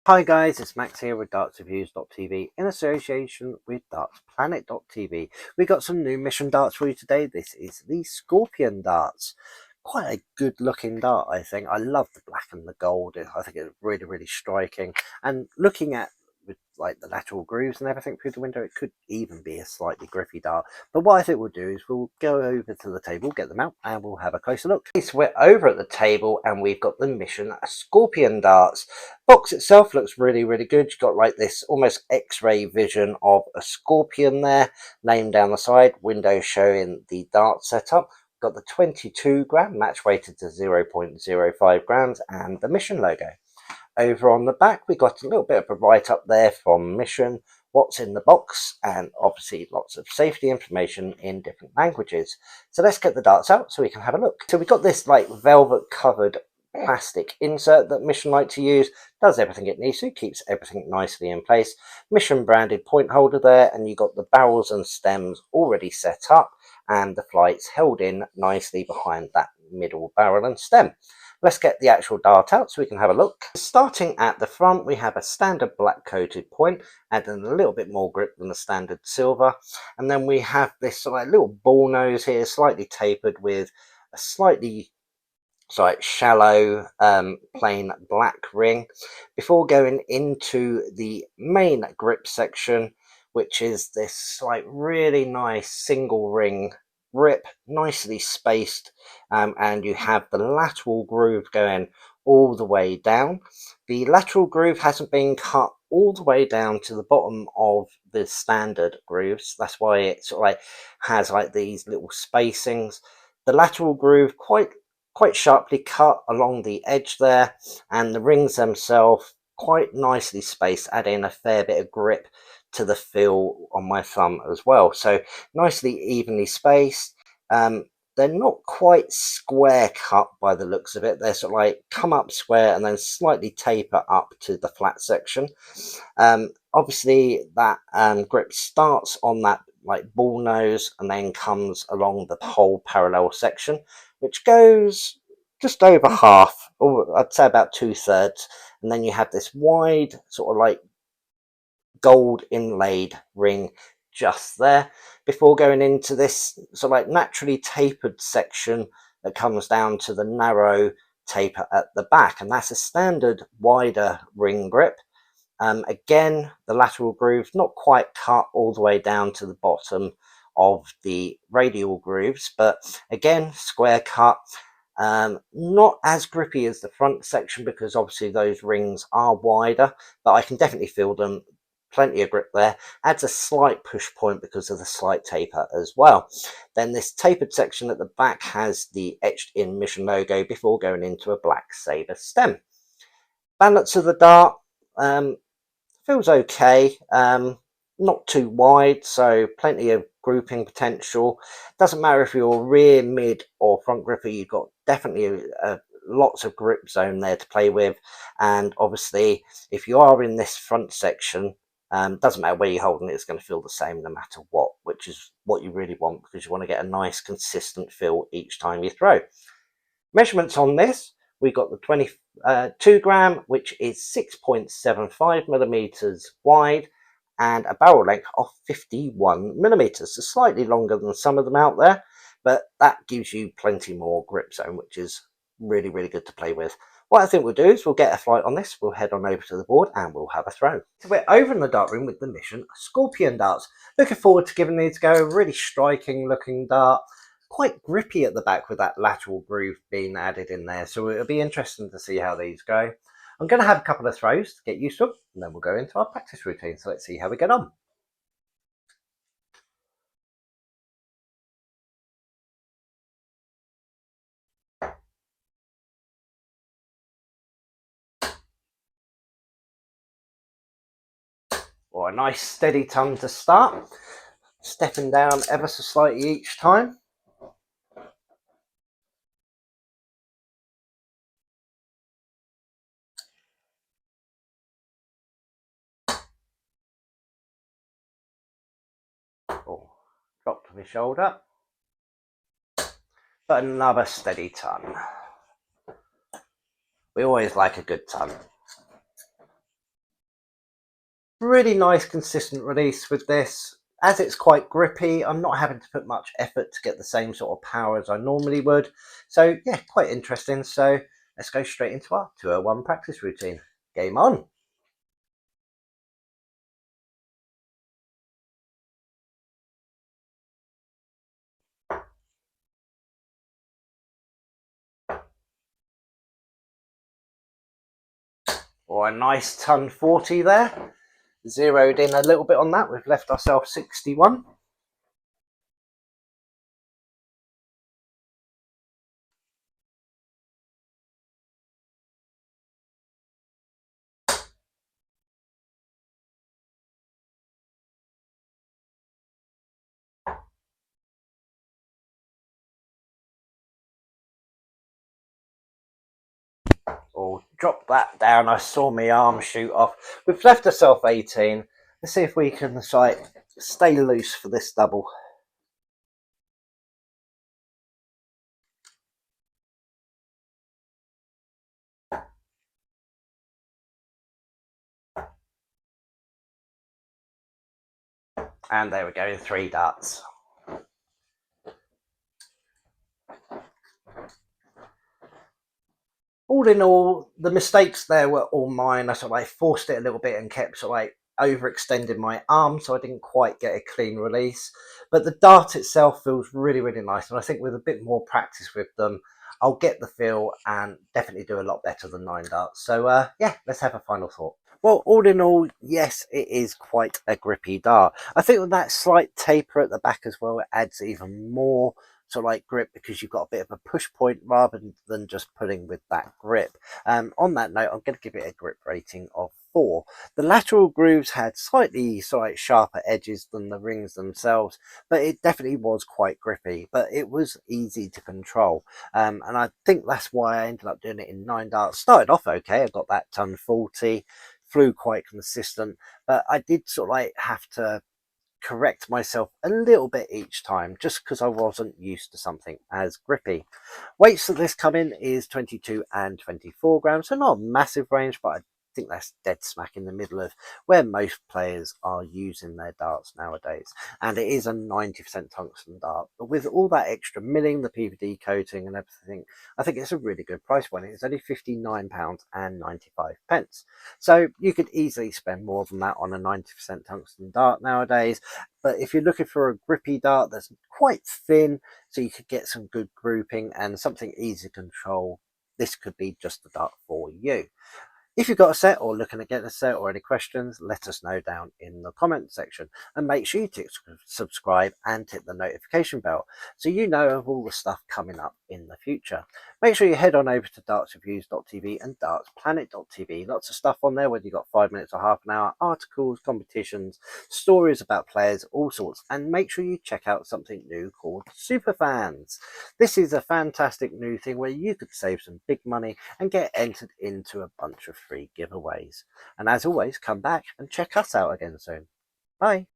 Hi guys, it's Max here with dartsreviews.tv in association with dartsplanet.tv. We got some new mission darts for you today. This is the Scorpion darts. Quite a good looking dart, I think. I love the black and the gold. I think it's really striking. And looking at with like the lateral grooves and everything through the window, it could even be a slightly grippy dart. But what I think we'll do is we'll go over to the table, get them out, and we'll have a closer look. So we're over at the table and we've got the Mission Scorpion darts. Box itself looks really good. You've got like this almost x-ray vision of a scorpion there, name down the side, window showing the dart setup. Got the 22 gram, match weighted to 0.05 grams, and the Mission logo. Over on the back, we got a little bit of a write-up there from Mission, what's in the box, and obviously lots of safety information in different languages. So let's get the darts out so we can have a look. So we got this like velvet covered plastic insert that Mission like to use. Does everything it needs to, keeps everything nicely in place. Mission branded point holder there, and you got the barrels and stems already set up, and the flights held in nicely behind that middle barrel and stem. Let's get the actual dart out so we can have a look. Starting at the front, we have a standard black coated point, adding a little bit more grip than the standard silver. And then we have this sort of little ball nose here, slightly tapered with a slightly shallow plain black ring. Before going into the main grip section, which is this like really nice single ring grip, nicely spaced, and you have the lateral groove going all the way down. The lateral groove hasn't been cut all the way down to the bottom of the standard grooves. That's why it sort of like has like these little spacings. The lateral groove quite sharply cut along the edge there, and the rings themselves quite nicely spaced, adding a fair bit of grip to the feel on my thumb as well. So nicely evenly spaced. They're not quite square cut by the looks of it. They're sort of like come up square and then slightly taper up to the flat section. Obviously that grip starts on that like ball nose and then comes along the whole parallel section, which goes just over half, or I'd say about 2/3, and then you have this wide sort of like gold inlaid ring just there before going into this sort of like naturally tapered section that comes down to the narrow taper at the back, and that's a standard wider ring grip. Again, the lateral groove not quite cut all the way down to the bottom of the radial grooves, but again square cut. Not as grippy as the front section because obviously those rings are wider, but I can definitely feel them. Plenty of grip there. Adds a slight push point because of the slight taper as well. Then this tapered section at the back has the etched in Mission logo before going into a black saber stem. Balance of the dart feels okay. Not too wide, so plenty of grouping potential. Doesn't matter if you're rear, mid, or front gripper, you've got definitely lots of grip zone there to play with. And obviously, if you are in this front section, doesn't matter where you're holding it, it's going to feel the same no matter what, which is what you really want because you want to get a nice consistent feel each time you throw. Measurements on this, we got the 22 gram, which is 6.75 millimeters wide, and a barrel length of 51 millimeters. So slightly longer than some of them out there, but that gives you plenty more grip zone, which is really good to play with. What I think we'll do is we'll get a flight on this, we'll head on over to the board and we'll have a throw. So we're over in the dart room with the Mission Scorpion darts. Looking forward to giving these a go. Really striking looking dart. Quite grippy at the back with that lateral groove being added in there. So it'll be interesting to see how these go. I'm going to have a couple of throws to get used to them, and then we'll go into our practice routine. So let's see how we get on. Or a nice steady ton to start. Stepping down ever so slightly each time. Oh, drop to my shoulder. But another steady ton. We always like a good ton. Really nice consistent release with this. As it's quite grippy, I'm not having to put much effort to get the same sort of power as I normally would. So yeah, quite interesting. So let's go straight into our 201 practice routine. Game on. Or a nice ton 40 there. Zeroed in a little bit on that. We've left ourselves 61. Or drop that down. I saw my arm shoot off. We've left ourselves 18. Let's see if we can stay loose for this double. And there we go, 3 darts. All in all, the mistakes there were all mine. I sort of forced it a little bit and kept overextending my arm, so I didn't quite get a clean release. But the dart itself feels really, really nice, and I think with a bit more practice with them, I'll get the feel and definitely do a lot better than 9 darts. So yeah, let's have a final thought. Well, all in all, yes, it is quite a grippy dart. I think with that slight taper at the back as well, it adds even more grip, because you've got a bit of a push point rather than just pulling with that grip. On that note, I'm going to give it a grip rating of 4. The lateral grooves had slightly sharper edges than the rings themselves, but it definitely was quite grippy, but it was easy to control. And I think that's why I ended up doing it in 9 darts. Started off okay, I got that ton 40, flew quite consistent, but I did have to correct myself a little bit each time, just because I wasn't used to something as grippy. Weights that this come in is 22 and 24 grams, so not a massive range, but I think that's dead smack in the middle of where most players are using their darts nowadays. And it is a 90% tungsten dart, but with all that extra milling, the PVD coating and everything, I think it's a really good price point. It's only £59.95. So you could easily spend more than that on a 90% tungsten dart nowadays. But if you're looking for a grippy dart that's quite thin, so you could get some good grouping and something easy to control, this could be just the dart for you. If you've got a set or looking at getting a set or any questions, let us know down in the comment section, and make sure you tick subscribe and hit the notification bell so you know of all the stuff coming up in the future. Make sure you head on over to dartsreviews.tv and dartsplanet.tv. Lots of stuff on there, whether you've got 5 minutes or half an hour, articles, competitions, stories about players, all sorts. And make sure you check out something new called Superfans. This is a fantastic new thing where you could save some big money and get entered into a bunch of free giveaways. And as always, come back and check us out again soon. Bye.